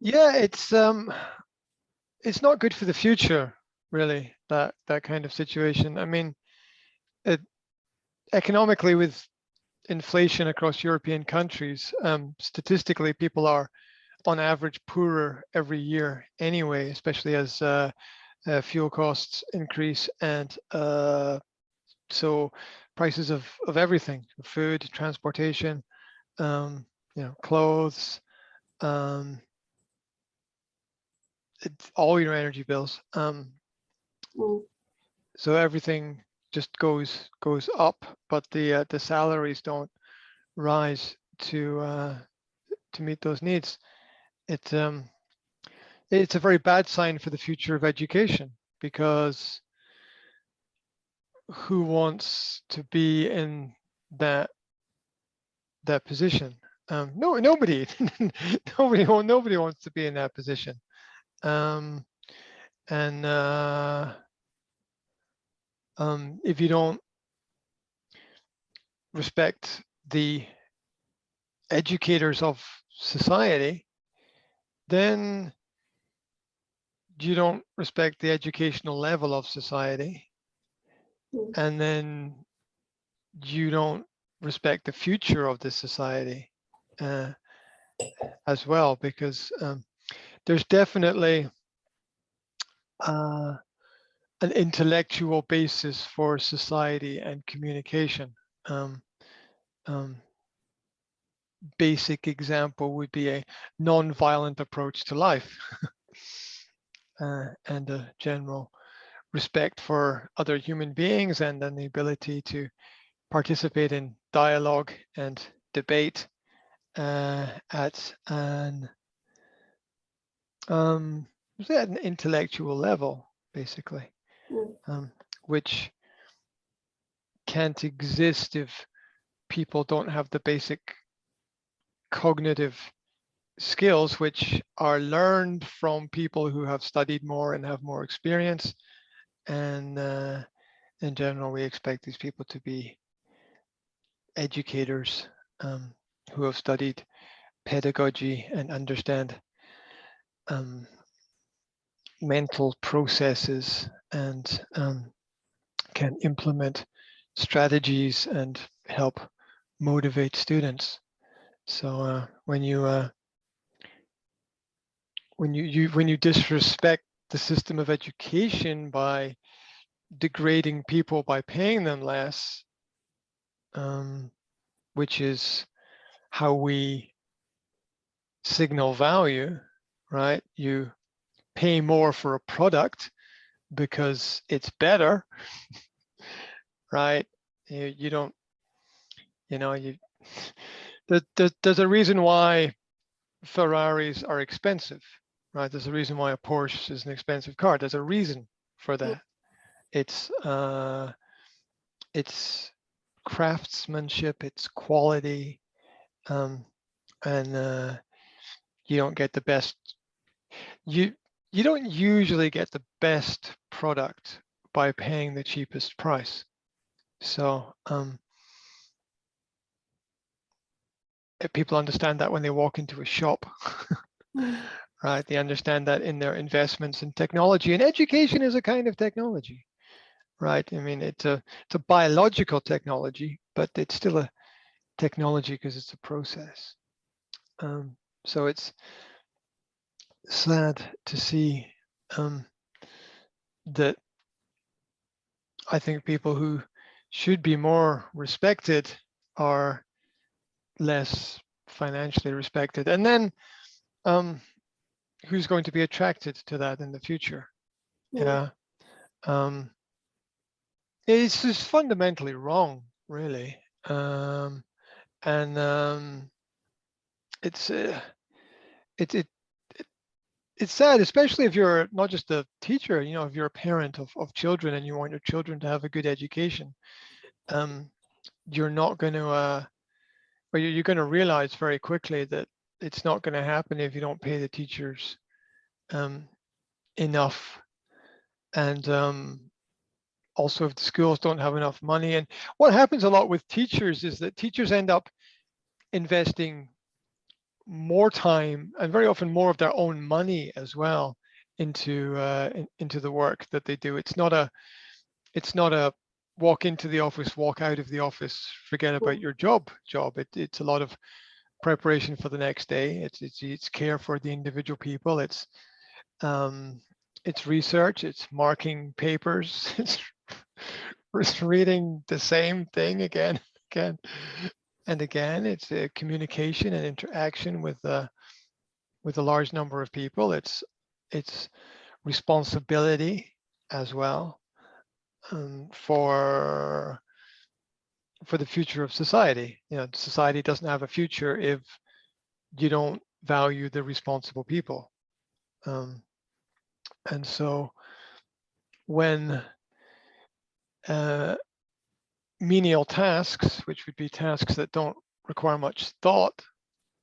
Yeah, it's not good for the future, really, that kind of situation. I mean, it, economically, with inflation across European countries, statistically, people are on average poorer every year anyway, especially as fuel costs increase, and so prices of everything, food, transportation, clothes, um, all your energy bills. Mm. So everything just goes up, but the salaries don't rise to meet those needs. It it's a very bad sign for the future of education, because who wants to be in that that position? No, nobody, nobody wants to be in that position. Um, and if you don't respect the educators of society, then you don't respect the educational level of society, Mm. and then you don't respect the future of the society uh, as well, because there's definitely uh, an intellectual basis for society and communication. Um, um, Basic example would be a non-violent approach to life, and a general respect for other human beings, and then the ability to participate in dialogue and debate at um, an intellectual level, basically, Mm. um, which can't exist if people don't have the basic cognitive skills, which are learned from people who have studied more and have more experience. And in general, we expect these people to be educators, who have studied pedagogy and understand um, mental processes, and can implement strategies and help motivate students. So when you disrespect the system of education by degrading people by paying them less, um, which is how we signal value, right? You pay more for a product because it's better, right? You don't, you know, you there's a reason why Ferraris are expensive, right? There's a reason why a Porsche is an expensive car. There's a reason for Mm. that. It's it's craftsmanship, it's quality, um, and you don't get the best. You you don't usually get the best product by paying the cheapest price. So people understand that when they walk into a shop, Mm. right? They understand that in their investments in technology, and education is a kind of technology, right? I mean, it's a biological technology, but it's still a technology because it's a process. So it's sad to see um, that I think people who should be more respected are less financially respected. And then um, who's going to be attracted to that in the future? Mm. Yeah. Um, it's just fundamentally wrong, really. And it's it, it it's sad, especially if you're not just a teacher, if you're a parent of children and you want your children to have a good education. um, you're not going to or you're going to realize very quickly that it's not going to happen if you don't pay the teachers um, enough, and also if the schools don't have enough money. And what happens a lot with teachers is that teachers end up investing more time and very often more of their own money as well into into the work that they do. It's not a walk into the office, walk out of the office, forget about your job. It's a lot of preparation for the next day. It's care for the individual people. It's research. It's marking papers. It's reading the same thing again, again and again. It's communication and interaction with a large number of people. It's responsibility as well, for the future of society. You know, society doesn't have a future if you don't value the responsible people. And so when menial tasks, which would be tasks that don't require much thought,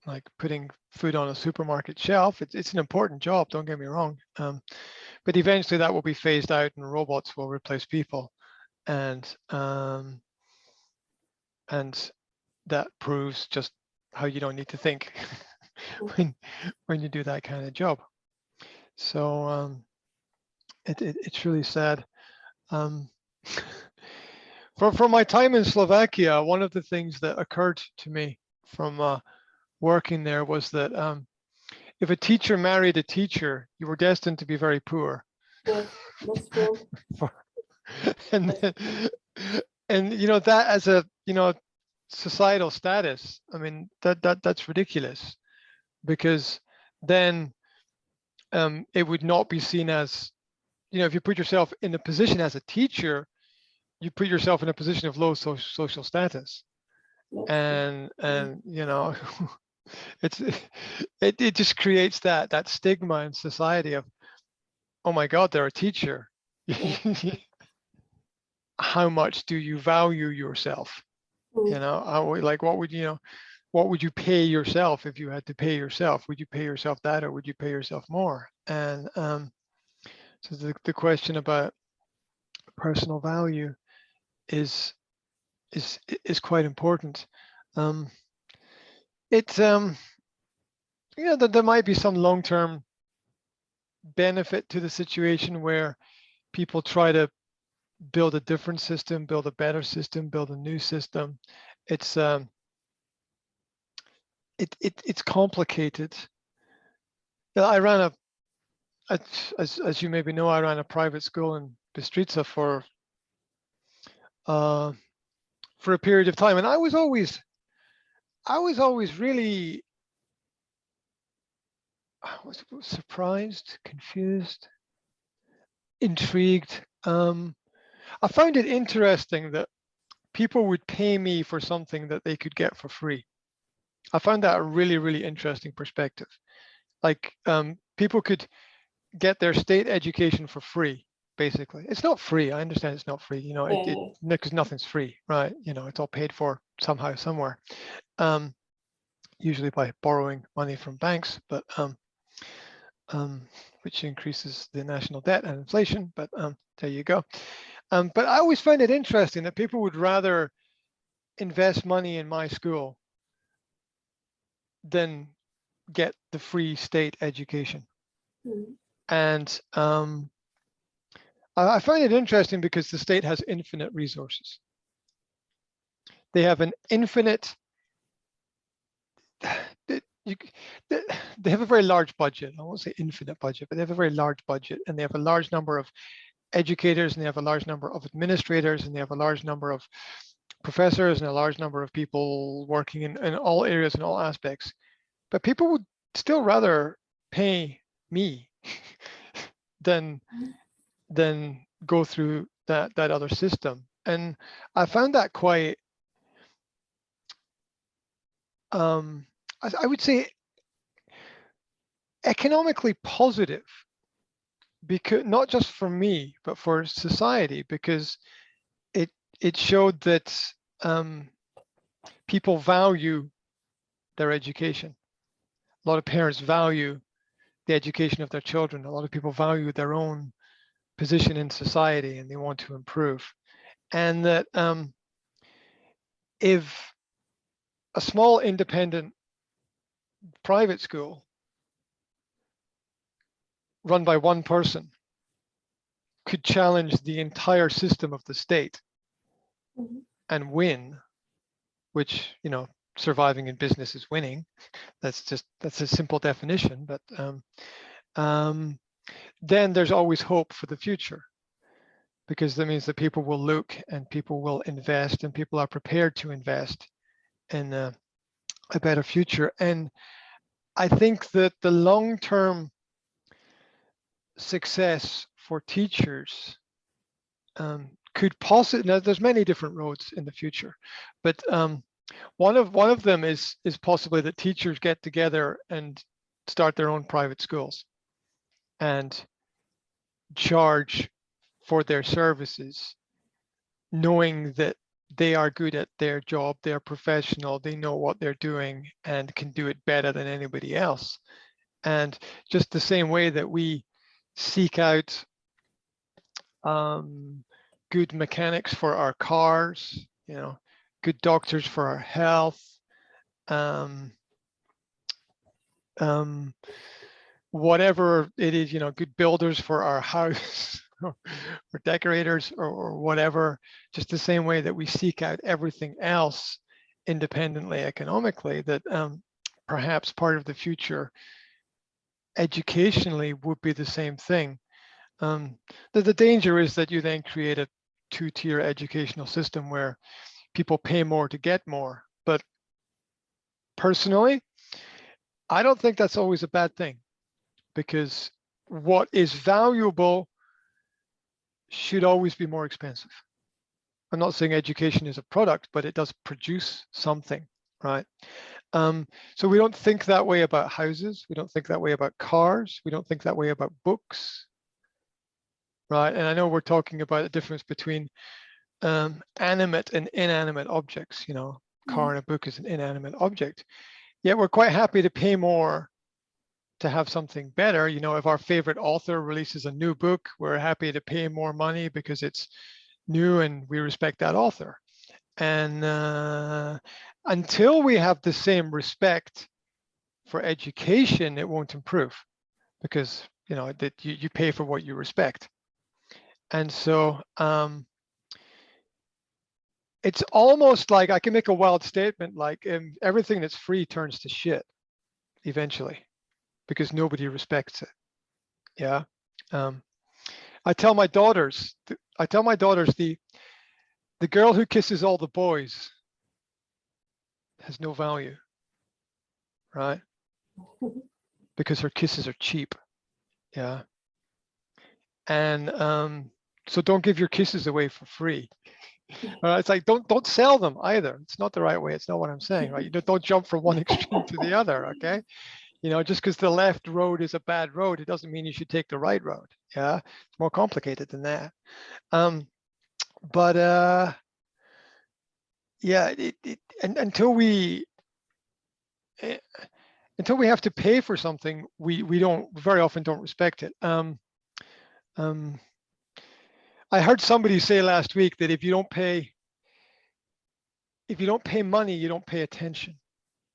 like putting food on a supermarket shelf, it's an important job, don't get me wrong. But eventually that will be phased out and robots will replace people. And that proves just how you don't need to think when you do that kind of job. So it's really sad. For my time in Slovakia, one of the things that occurred to me from working there was that if a teacher married a teacher, you were destined to be very poor. Yes, that's true. and you know, that as a, you know, societal status, I mean, that's ridiculous, because then it would not be seen as, you know, if you put yourself in a position as a teacher, you put yourself in a position of low social status. Yes. And you know, it just creates that stigma in society of, oh my God, they're a teacher. How much do you value yourself? You know, like what would you pay yourself if you had to pay yourself? Would you pay yourself that, or would you pay yourself more? And so the question about personal value is quite important. You know, that there might be some long-term benefit to the situation where people try to build a different system, build a better system, build a new system. It's complicated. I ran as you maybe know, I ran a private school in Bystrica for a period of time, and I was always really surprised, confused, intrigued. I found it interesting that people would pay me for something that they could get for free. I found that a really, really interesting perspective. Like people could get their state education for free, basically. It's not free. I understand it's not free, you know, because nothing's free, right? You know, it's all paid for somehow, somewhere, usually by borrowing money from banks, but which increases the national debt and inflation, but there you go. But I always find it interesting that people would rather invest money in my school than get the free state education. And I find it interesting because the state has infinite resources. They have an infinite, they have a very large budget. I won't say infinite budget, but they have a very large budget, and they have a large number of educators, and they have a large number of administrators, and they have a large number of professors, and a large number of people working in all areas and all aspects. But people would still rather pay me than go through that other system. And I found that quite, I would say, economically positive, because not just for me, but for society, because it showed that people value their education. A lot of parents value the education of their children. A lot of people value their own position in society, and they want to improve. And that if a small independent private school run by one person could challenge the entire system of the state Mhm. and win, which, you know, surviving in business is winning. That's a simple definition, but then there's always hope for the future, because that means that people will look and people will invest and people are prepared to invest in a better future. And I think that the long-term success for teachers could possibly, now there's many different roads in the future, but one of them is possibly that teachers get together and start their own private schools and charge for their services, knowing that they are good at their job, they're professional, they know what they're doing and can do it better than anybody else. And just the same way that we seek out good mechanics for our cars, you know, good doctors for our health, whatever it is, you know, good builders for our house or decorators or whatever, just the same way that we seek out everything else independently economically, that perhaps part of the future educationally would be the same thing. The danger is that you then create a two-tier educational system where people pay more to get more. But personally, I don't think that's always a bad thing, because what is valuable should always be more expensive. I'm not saying education is a product, but it does produce something, right? So we don't think that way about houses. We don't think that way about cars. We don't think that way about books, right? And I know we're talking about the difference between animate and inanimate objects. You know, car and a book is an inanimate object. Yet we're quite happy to pay more to have something better. You know, if our favorite author releases a new book, we're happy to pay more money because it's new and we respect that author. And until we have the same respect for education, it won't improve, because, you know, that you pay for what you respect. And so it's almost like I can make a wild statement like everything that's free turns to shit eventually, because nobody respects it. Yeah. I tell my daughters the girl who kisses all the boys has no value, right? Because her kisses are cheap. Yeah. And so don't give your kisses away for free. It's like don't sell them either. It's not the right way. It's not what I'm saying, right? You don't jump from one extreme to the other. Okay. You know, just because the left road is a bad road, it doesn't mean you should take the right road. Yeah, it's more complicated than that. But yeah, and until we have to pay for something, we don't very often don't respect it. I heard somebody say last week that if you don't pay money, you don't pay attention.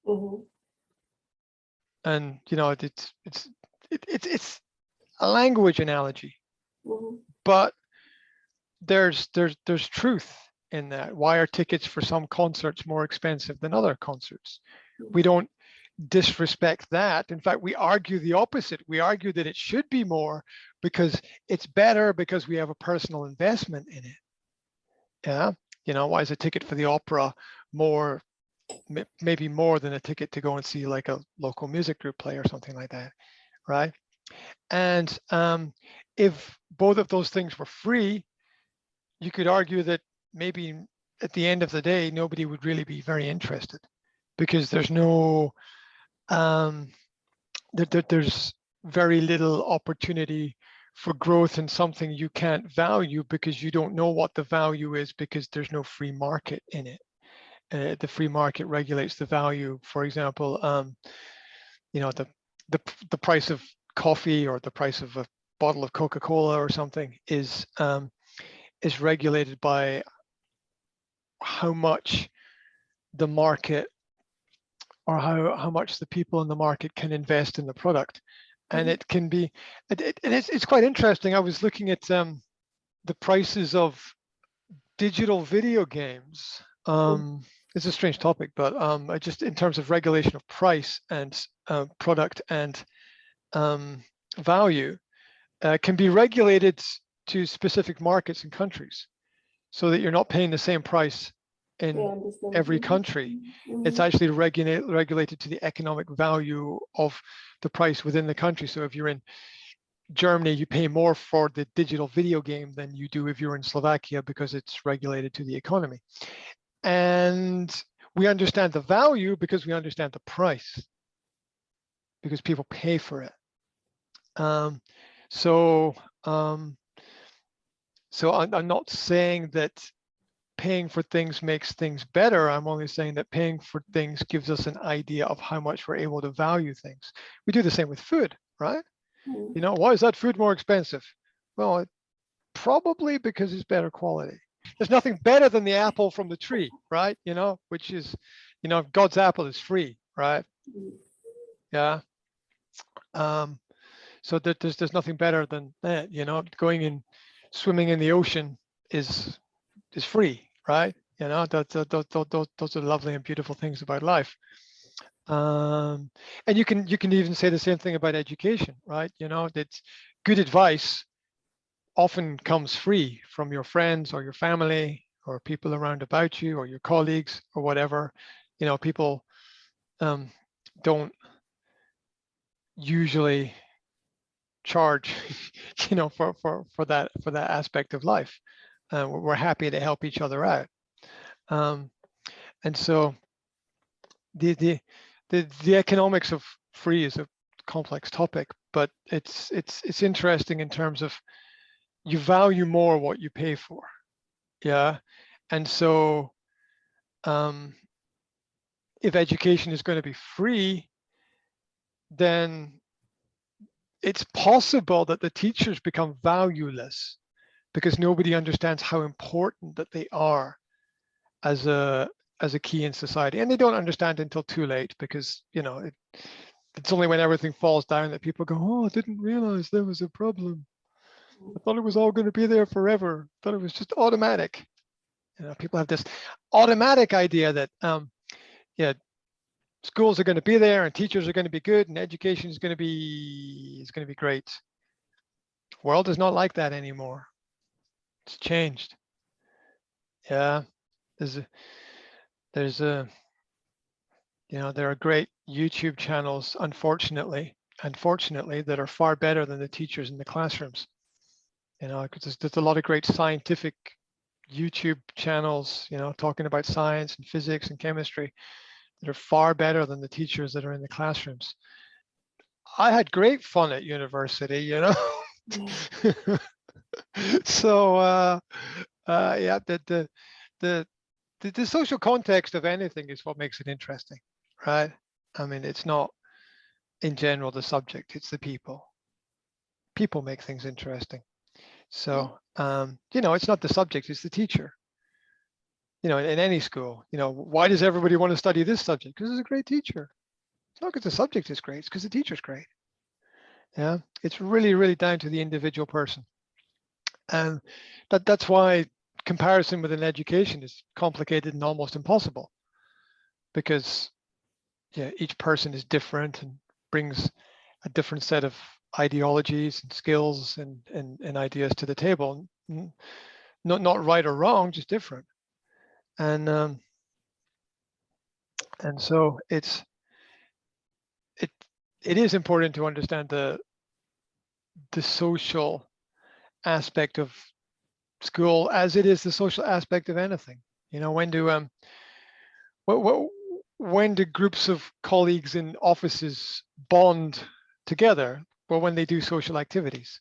Mhm. And you know, it's a language analogy, Mhm. but there's truth in that. Why are tickets for some concerts more expensive than other concerts? We don't disrespect that. In fact, we argue the opposite. We argue that it should be more because it's better, because we have a personal investment in it. Yeah. You know, why is a ticket for the opera more, maybe more than a ticket to go and see like a local music group play or something like that, right? And if both of those things were free, you could argue that maybe at the end of the day, nobody would really be very interested, because there's no, there's very little opportunity for growth in something you can't value, because you don't know what the value is, because there's no free market in it. The free market regulates the value. For example, you know, the price of coffee or the price of a bottle of Coca-Cola or something is regulated by how much the market or how much the people in the market can invest in the product. And it can be, it's quite interesting. I was looking at the prices of digital video games. It's a strange topic, but I just, in terms of regulation of price and product and value, can be regulated to specific markets and countries, so that you're not paying the same price in every country. It's actually regulated to the economic value of the price within the country. So if you're in Germany, you pay more for the digital video game than you do if you're in Slovakia, because it's regulated to the economy. And we understand the value because we understand the price, because people pay for it. So I'm not saying that paying for things makes things better. I'm only saying that paying for things gives us an idea of how much we're able to value things. We do the same with food, right? You know, why is that food more expensive? Well, probably because it's better quality. There's nothing better than the apple from the tree, right? You know, which is, you know, God's apple is free, right? Yeah. So there's nothing better than that. You know, going and swimming in the ocean is free, right? You know, those are lovely and beautiful things about life. And you can even say the same thing about education, right? You know, that good advice often comes free from your friends or your family or people around about you or your colleagues or whatever. You know, people don't usually charge, you know, for that aspect of life. We're happy to help each other out. And so the economics of free is a complex topic, but it's interesting in terms of you value more what you pay for. Yeah. And so if education is going to be free, then it's possible that the teachers become valueless because nobody understands how important that they are as a key in society. And they don't understand until too late, because, you know, it's only when everything falls down that people go, oh, I didn't realize there was a problem. I thought it was all going to be there forever. I thought it was just automatic. You know, people have this automatic idea that, yeah, schools are going to be there and teachers are going to be good and education is going to be great. The world is not like that anymore. It's changed. Yeah, there's a you know, there are great YouTube channels, unfortunately, that are far better than the teachers in the classrooms. You know, because there's a lot of great scientific YouTube channels, you know, talking about science and physics and chemistry that are far better than the teachers that are in the classrooms. I had great fun at university, you know. So yeah, the social context of anything is what makes it interesting, right? I mean, it's not in general the subject, it's the people. People make things interesting. So you know, it's not the subject, it's the teacher. You know, in any school, you know, why does everybody want to study this subject? Because it's a great teacher. It's not because the subject is great, it's because the teacher's great. Yeah, it's really, really down to the individual person. And that's why comparison with an education is complicated and almost impossible, because yeah, each person is different and brings a different set of ideologies and skills and ideas to the table. Not right or wrong, just different. And so it is important to understand the social aspect of school as it is the social aspect of anything. You know, when do groups of colleagues in offices bond together? Well, when they do social activities.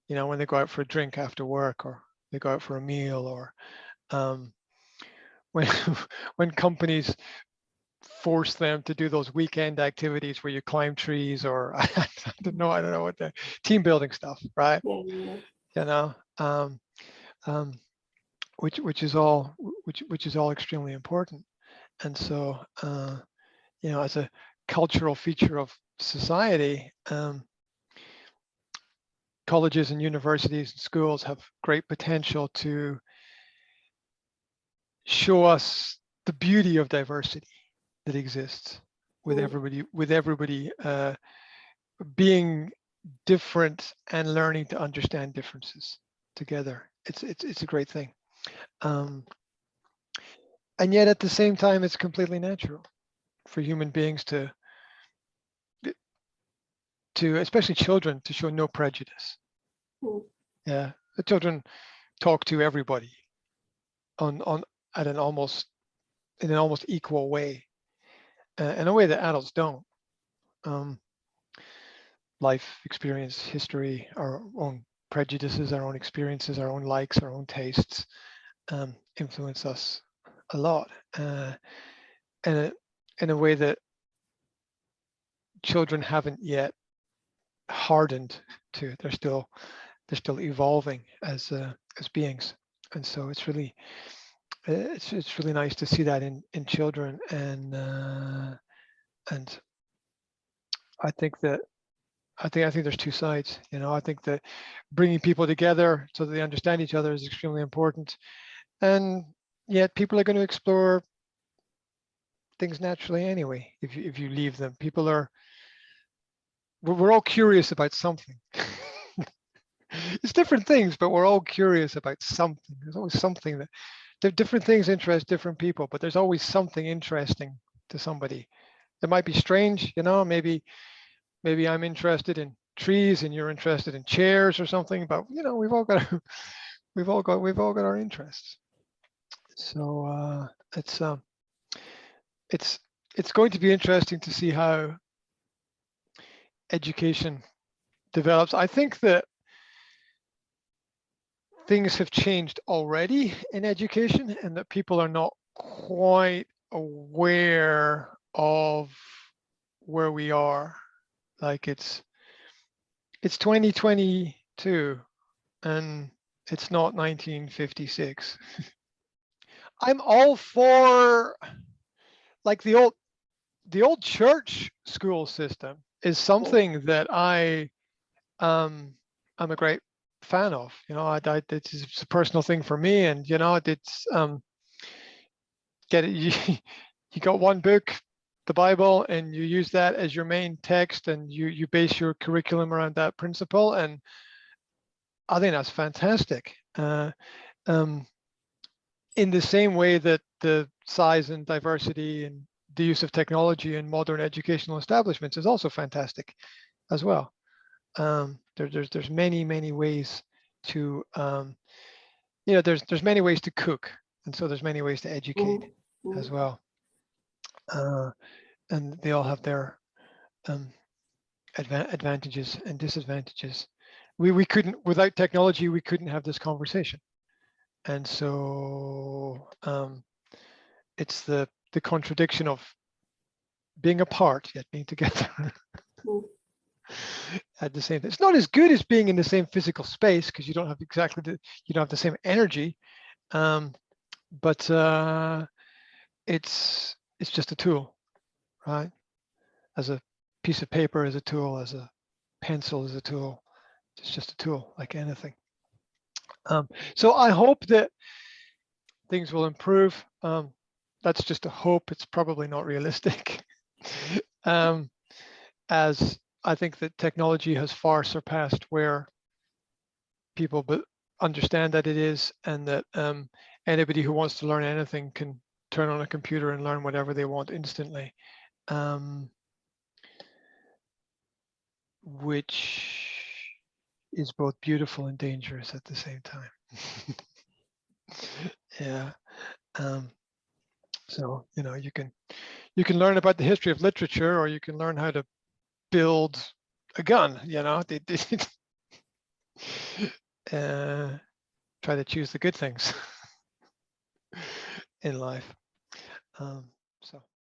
You know, when they go out for a drink after work, or they go out for a meal, or when when companies force them to do those weekend activities where you climb trees, or I don't know what the team building stuff, right? Yeah. You know, which is all extremely important. And so as a cultural feature of society, colleges and universities and schools have great potential to show us the beauty of diversity that exists with everybody being different and learning to understand differences together. It's a great thing. And yet at the same time, it's completely natural for human beings to especially children, to show no prejudice. Yeah, the children talk to everybody in an almost equal way, in a way that adults don't. Life experience, history, our own prejudices, our own experiences, our own likes, our own tastes influence us a lot, and in a way that children haven't yet hardened to. They're still evolving as beings, and so it's really nice to see that in children, and I think there's two sides. I think that bringing people together so that they understand each other is extremely important, and yet people are going to explore things naturally anyway. If you leave them, we're all curious about something. It's different things, but we're all curious about something. There's always something different things interest different people, but there's always something interesting to somebody. It might be strange, maybe I'm interested in trees and you're interested in chairs or something, but we've all got our interests. So it's going to be interesting to see how education develops. I think that things have changed already in education, and that people are not quite aware of where we are. Like it's 2022 and it's not 1956. I'm all for, like, the old church school system is something that I'm a great fan of. It's a personal thing for me, and it's get it. You got one book, the Bible, and you use that as your main text, and you base your curriculum around that principle, and I think that's fantastic. In the same way that the size and diversity and the use of technology in modern educational establishments is also fantastic as well. There's many ways to there's many ways to cook, and so there's many ways to educate as well, and they all have their advantages and disadvantages. We couldn't, without technology, we couldn't have this conversation, and so it's the contradiction of being apart yet being together. At the same time, it's not as good as being in the same physical space, because you don't have the same energy, but it's just a tool, right? As a piece of paper is a tool, as a pencil is a tool. It's just a tool, like anything. So I hope that things will improve. That's just a hope. It's probably not realistic. As I think that technology has far surpassed where people understand that it is, and that anybody who wants to learn anything can turn on a computer and learn whatever they want instantly, which is both beautiful and dangerous at the same time. Yeah. So you can learn about the history of literature, or you can learn how to build a gun. Try to choose the good things in life. So